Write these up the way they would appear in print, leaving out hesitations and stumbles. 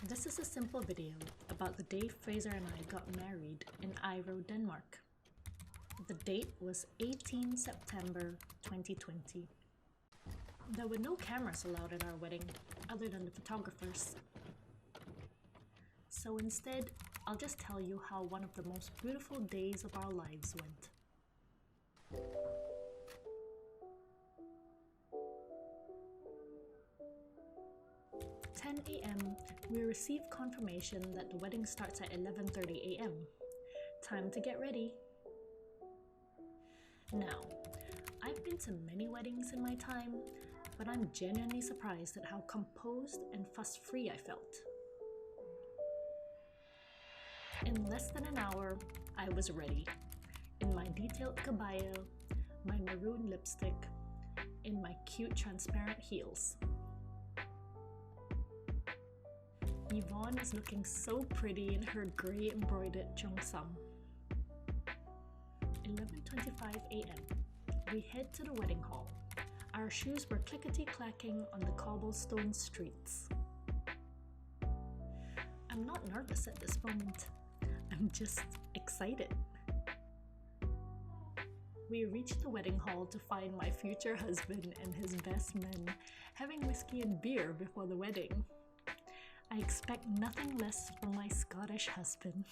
This is a simple video about the day Fraser and I got married in Iro, Denmark. The date was 18 September 2020. There were no cameras allowed at our wedding, other than the photographers. So instead, I'll just tell you how one of the most beautiful days of our lives went. At 10 a.m., we received confirmation that the wedding starts at 11:30 a.m. Time to get ready. Now, I've been to many weddings in my time, but I'm genuinely surprised at how composed and fuss-free I felt. In less than an hour, I was ready. In my detailed kabaya, my maroon lipstick, in my cute transparent heels. Yvonne is looking so pretty in her grey embroidered cheongsam. 11:25 a.m. We head to the wedding hall. Our shoes were clickety-clacking on the cobblestone streets. I'm not nervous at this moment. I'm just excited. We reached the wedding hall to find my future husband and his best men having whiskey and beer before the wedding. I expect nothing less from my Scottish husband.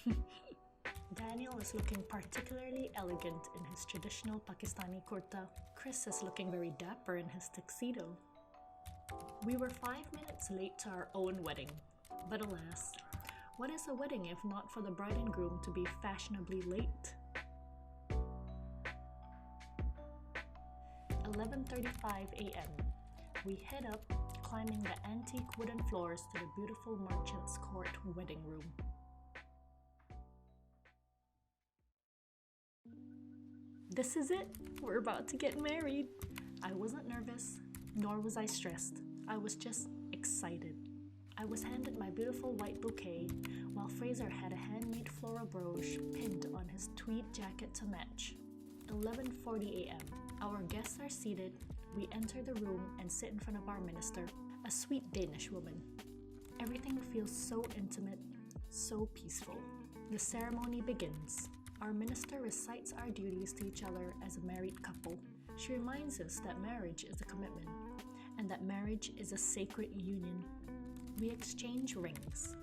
Daniel is looking particularly elegant in his traditional Pakistani kurta. Chris is looking very dapper in his tuxedo. We were 5 minutes late to our own wedding, but alas, what is a wedding if not for the bride and groom to be fashionably late? 11:35 a.m. We head up, climbing the antique wooden floors to the beautiful Merchant's Court wedding room. This is it! We're about to get married! I wasn't nervous, nor was I stressed. I was just excited. I was handed my beautiful white bouquet, while Fraser had a handmade floral brooch pinned on his tweed jacket to match. 11:40 a.m. Our guests are seated. We enter the room and sit in front of our minister, a sweet Danish woman. Everything feels so intimate, so peaceful. The ceremony begins. Our minister recites our duties to each other as a married couple. She reminds us that marriage is a commitment, and that marriage is a sacred union. We exchange rings.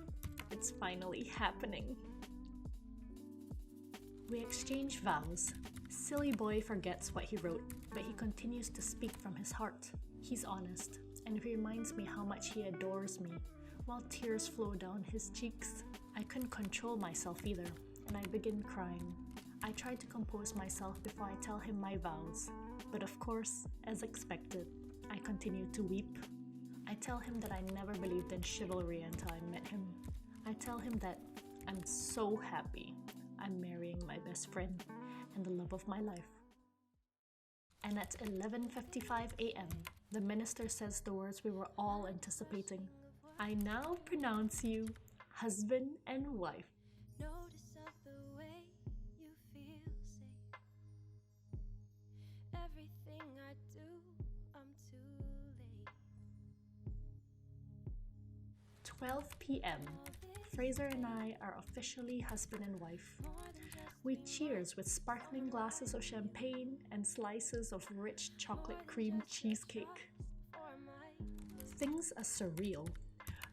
It's finally happening. We exchange vows. Silly boy forgets what he wrote, but he continues to speak from his heart. He's honest, and he reminds me how much he adores me, while tears flow down his cheeks. I couldn't control myself either, and I begin crying. I try to compose myself before I tell him my vows, but of course, as expected, I continue to weep. I tell him that I never believed in chivalry until I met him. I tell him that I'm so happy I'm marrying my best friend and the love of my life. And at 11:55 a.m., the minister says the words we were all anticipating. I now pronounce you husband and wife. Notice of the way you feel safe. Everything I do, I'm too late. 12 p.m. Fraser and I are officially husband and wife. We cheers with sparkling glasses of champagne and slices of rich chocolate cream cheesecake. Things are surreal.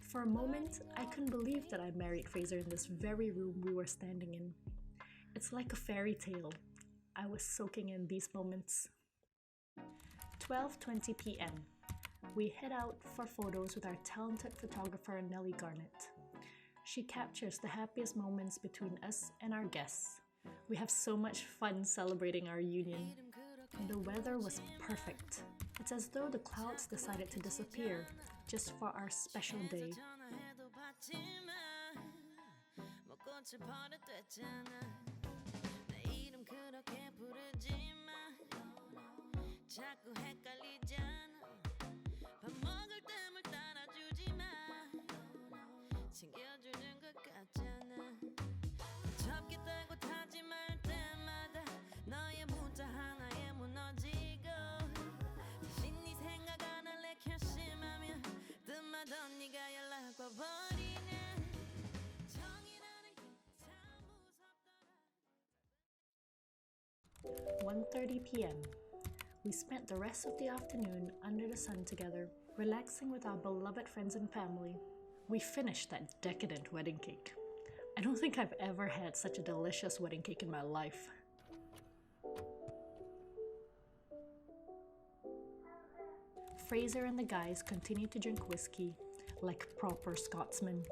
For a moment, I couldn't believe that I married Fraser in this very room we were standing in. It's like a fairy tale. I was soaking in these moments. 12:20 p.m. We head out for photos with our talented photographer Neli Garnet. She captures the happiest moments between us and our guests. We have so much fun celebrating our union. The weather was perfect. It's as though the clouds decided to disappear just for our special day. 넌 네가 연락 와버리네 4:30 p.m. We spent the rest of the afternoon under the sun together, relaxing with our beloved friends and family. We finished that decadent wedding cake. I don't think I've ever had such a delicious wedding cake in my life. Fraser and the guys continued to drink whiskey like proper Scotsmen.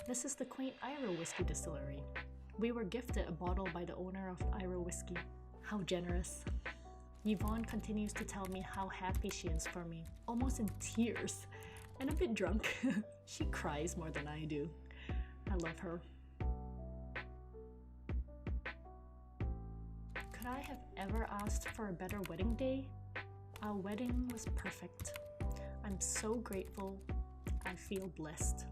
This is the quaint Iro whiskey distillery. We were gifted a bottle by the owner of Iro whiskey. How generous. Yvonne continues to tell me how happy she is for me, almost in tears, and a bit drunk. She cries more than I do. I love her. Could I have ever asked for a better wedding day? Our wedding was perfect. I'm so grateful. I feel blessed.